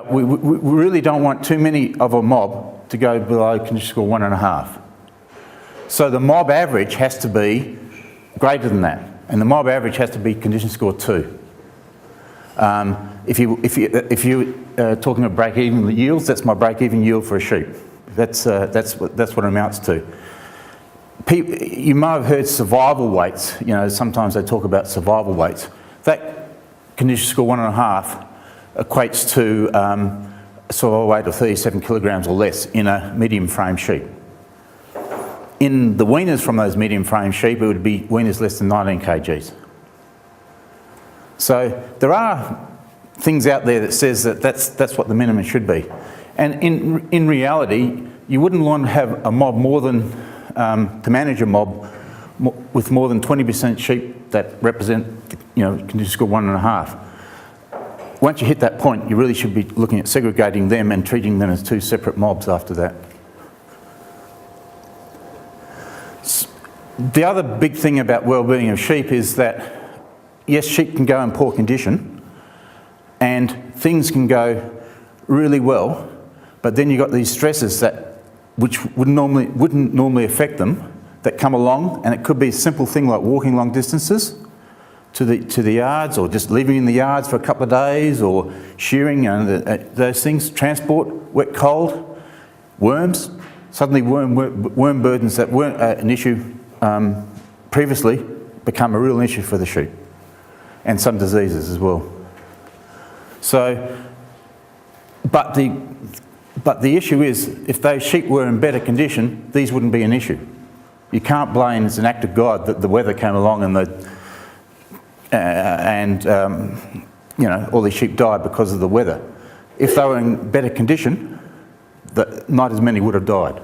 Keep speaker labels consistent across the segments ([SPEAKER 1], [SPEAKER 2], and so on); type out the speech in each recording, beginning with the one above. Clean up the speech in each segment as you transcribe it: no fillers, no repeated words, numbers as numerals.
[SPEAKER 1] We really don't want too many of a mob to go below condition score 1.5. So the mob average has to be greater than that, and the mob average has to be condition score 2. If you're talking about break-even yields, that's my break-even yield for a sheep. That's what it amounts to. You might have heard survival weights. You know, sometimes they talk about survival weights. That condition score 1.5 equates to a survival weight of 37 kilograms or less in a medium frame sheep. In the weaners from those medium frame sheep, it would be weaners less than 19 kgs. So there are things out there that says that that's what the minimum should be. And in reality, you wouldn't want to have a mob more than, to manage a mob with more than 20% sheep that represent, you know, condition score 1.5. Once you hit that point, you really should be looking at segregating them and treating them as two separate mobs after that. The other big thing about well-being of sheep is that, yes, sheep can go in poor condition and things can go really well, but then you've got these stresses which wouldn't normally affect them that come along, and it could be a simple thing like walking long distances to the yards, or just leaving in the yards for a couple of days, or shearing, you know, those things, transport, wet, cold, worms. Suddenly worm burdens that weren't an issue previously become a real issue for the sheep, and some diseases as well. So, but the issue is, if those sheep were in better condition, these wouldn't be an issue. You can't blame, it's an act of God that the weather came along and you know, all these sheep died because of the weather. If they were in better condition, not as many would have died.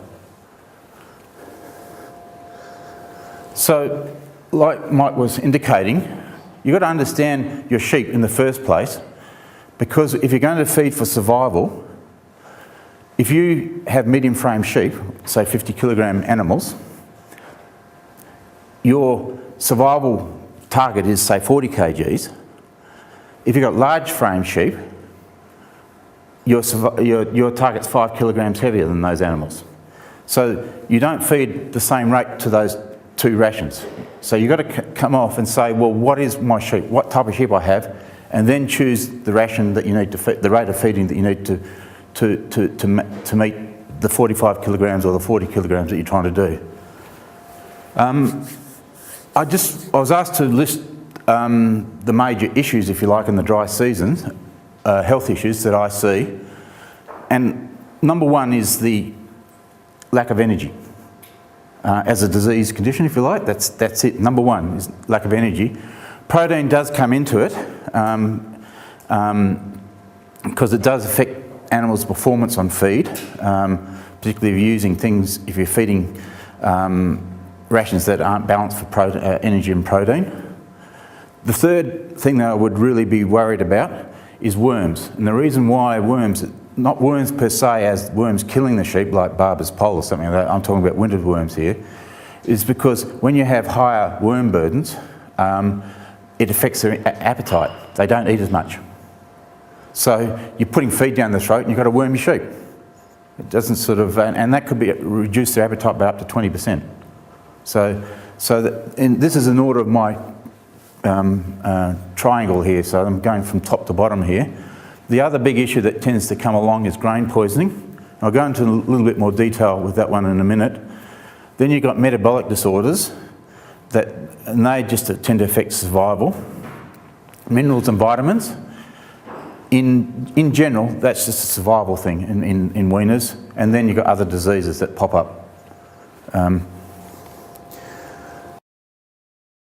[SPEAKER 1] So, like Mike was indicating, you've got to understand your sheep in the first place, because if you're going to feed for survival, if you have medium frame sheep, say 50 kilogram animals, your survival target is say 40 kgs. If you've got large frame sheep, your target's 5 kilograms heavier than those animals. So you don't feed the same rate to those two rations. So you've got to come off and say, well, what is my sheep? What type of sheep I have? And then choose the ration that you need to feed, the rate of feeding that you need to meet the 45 kilograms or the 40 kilograms that you're trying to do. I was asked to list the major issues, if you like, in the dry seasons, health issues that I see. And number one is the lack of energy. As a disease condition, if you like, that's it. Number one is lack of energy. Protein does come into it because it does affect animals' performance on feed, particularly if you're feeding rations that aren't balanced for energy and protein. The third thing that I would really be worried about is worms. And the reason why worms, not worms per se as worms killing the sheep like Barber's pole or something like that, I'm talking about winter worms here, is because when you have higher worm burdens, it affects their appetite. They don't eat as much. So you're putting feed down the throat and you've got to worm your sheep. It doesn't sort of, and that could reduce their appetite by up to 20%. And this is an order of my triangle here, so I'm going from top to bottom here. The other big issue that tends to come along is grain poisoning. I'll go into a little bit more detail with that one in a minute. Then you've got metabolic disorders, and they just tend to affect survival. Minerals and vitamins. In general, that's just a survival thing in weaners, and then you've got other diseases that pop up.